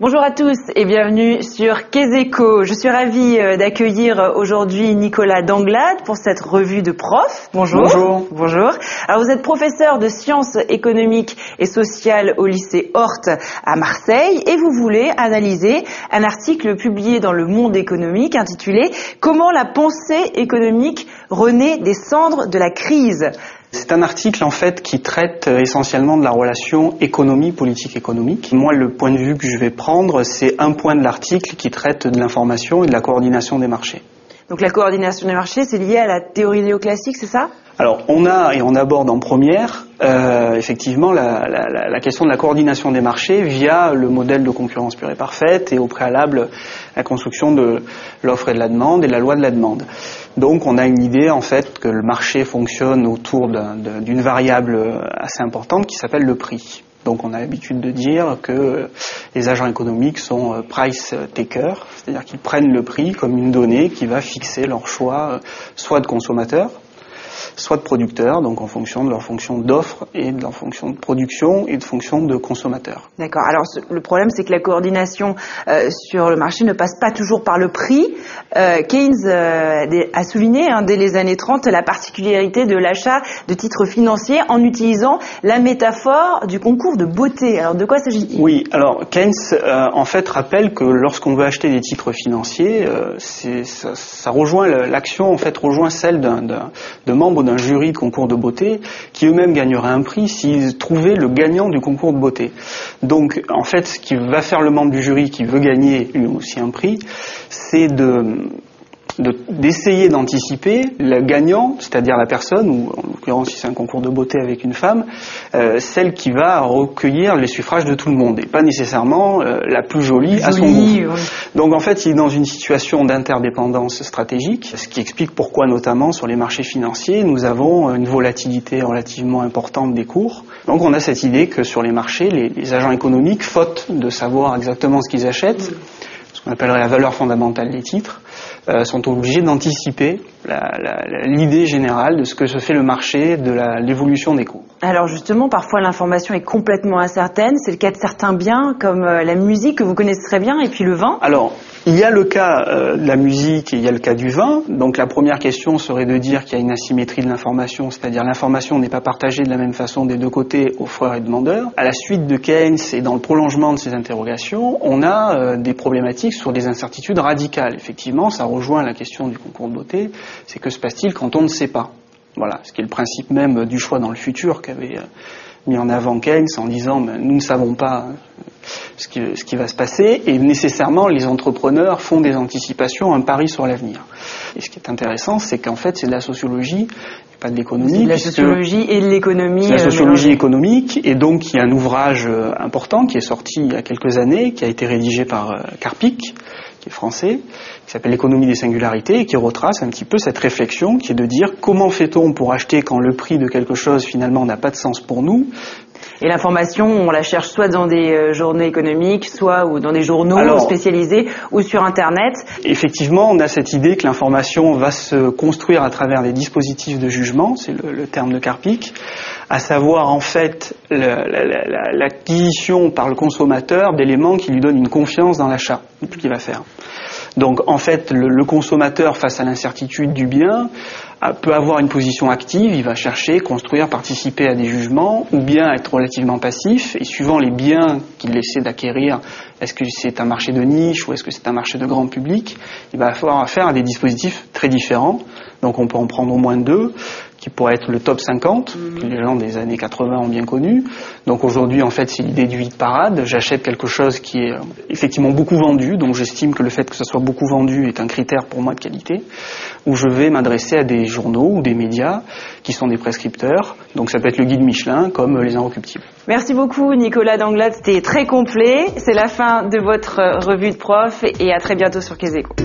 Bonjour à tous et bienvenue sur Queseco. Je suis ravie d'accueillir aujourd'hui Nicolas Danglade pour cette revue de prof. Bonjour. Bonjour. Bonjour. Alors vous êtes professeur de sciences économiques et sociales au lycée Horth à Marseille et vous voulez analyser un article publié dans Le Monde économique intitulé « Comment la pensée économique renaît des cendres de la crise ». C'est un article en fait qui traite essentiellement de la relation économie-politique-économique. Moi, le point de vue que je vais prendre, c'est un point de l'article qui traite de l'information et de la coordination des marchés. Donc la coordination des marchés, c'est lié à la théorie néoclassique, c'est ça ? Alors, on aborde en première, effectivement, la question de la coordination des marchés via le modèle de concurrence pure et parfaite et au préalable la construction de l'offre et de la demande et la loi de la demande. Donc, on a une idée, en fait, que le marché fonctionne autour d'une variable assez importante qui s'appelle le prix. Donc on a l'habitude de dire que les agents économiques sont price takers, c'est-à-dire qu'ils prennent le prix comme une donnée qui va fixer leur choix soit de consommateurs, soit de producteurs, donc en fonction de leur fonction d'offre et de leur fonction de production et de fonction de consommateurs. D'accord. Alors le problème, c'est que la coordination sur le marché ne passe pas toujours par le prix. Keynes a souligné dès les années 30 la particularité de l'achat de titres financiers en utilisant la métaphore du concours de beauté. Alors de quoi s'agit-il ? Oui, alors Keynes en fait rappelle que lorsqu'on veut acheter des titres financiers, ça rejoint l'action en fait rejoint celle de membres d'un jury de concours de beauté qui eux-mêmes gagneraient un prix s'ils trouvaient le gagnant du concours de beauté. Donc en fait ce qui va faire le membre du jury qui veut gagner lui aussi un prix, c'est d'essayer d'anticiper le gagnant, c'est-à-dire la personne, ou en l'occurrence si c'est un concours de beauté avec une femme, celle qui va recueillir les suffrages de tout le monde, et pas nécessairement la plus jolie à son goût. Oui. Donc en fait, il est dans une situation d'interdépendance stratégique, ce qui explique pourquoi notamment sur les marchés financiers, nous avons une volatilité relativement importante des cours. Donc on a cette idée que sur les marchés, les agents économiques, faute de savoir exactement ce qu'ils achètent, ce qu'on appellerait la valeur fondamentale des titres, sont obligés d'anticiper l'idée générale de ce que se fait le marché, de l'évolution des cours. Alors justement, parfois l'information est complètement incertaine. C'est le cas de certains biens comme la musique que vous connaissez très bien et puis le vin. Alors, il y a le cas de la musique et il y a le cas du vin. Donc la première question serait de dire qu'il y a une asymétrie de l'information, c'est-à-dire l'information n'est pas partagée de la même façon des deux côtés, offreurs et demandeurs. À la suite de Keynes et dans le prolongement de ces interrogations, on a des problématiques sur des incertitudes radicales. Effectivement, ça rejoint la question du concours de beauté. C'est que se passe-t-il quand on ne sait pas ? Voilà, ce qui est le principe même du choix dans le futur qu'avait mis en avant Keynes en disant nous ne savons pas ce qui va se passer et nécessairement les entrepreneurs font des anticipations, un pari sur l'avenir. Et ce qui est intéressant, c'est qu'en fait c'est de la sociologie, pas de l'économie. C'est de la sociologie et de l'économie. C'est de la sociologie économique et donc il y a un ouvrage important qui est sorti il y a quelques années, qui a été rédigé par Karpik, qui est français, qui s'appelle l'économie des singularités et qui retrace un petit peu cette réflexion qui est de dire comment fait-on pour acheter quand le prix de quelque chose finalement n'a pas de sens pour nous. Et l'information, on la cherche soit dans des journaux économiques, soit ou dans des journaux spécialisés ou sur Internet. Effectivement, on a cette idée que l'information va se construire à travers des dispositifs de jugement, c'est le terme de Karpik, à savoir en fait l'acquisition par le consommateur d'éléments qui lui donnent une confiance dans l'achat qu'il va faire. Donc en fait, le consommateur face à l'incertitude du bien peut avoir une position active, il va chercher, construire, participer à des jugements, ou bien être relativement passif, et suivant les biens qu'il essaie d'acquérir, est-ce que c'est un marché de niche ou est-ce que c'est un marché de grand public, il va avoir affaire à des dispositifs très différents, donc on peut en prendre au moins deux, qui pourrait être le top 50, que les gens des années 80 ont bien connu. Donc aujourd'hui, en fait, c'est l'idée du hit parade. J'achète quelque chose qui est effectivement beaucoup vendu, donc j'estime que le fait que ça soit beaucoup vendu est un critère pour moi de qualité, où je vais m'adresser à des journaux ou des médias qui sont des prescripteurs. Donc ça peut être le guide Michelin, comme les Inrecuptibles. Merci beaucoup Nicolas Danglade, c'était très complet. C'est la fin de votre revue de prof et à très bientôt sur Queseco.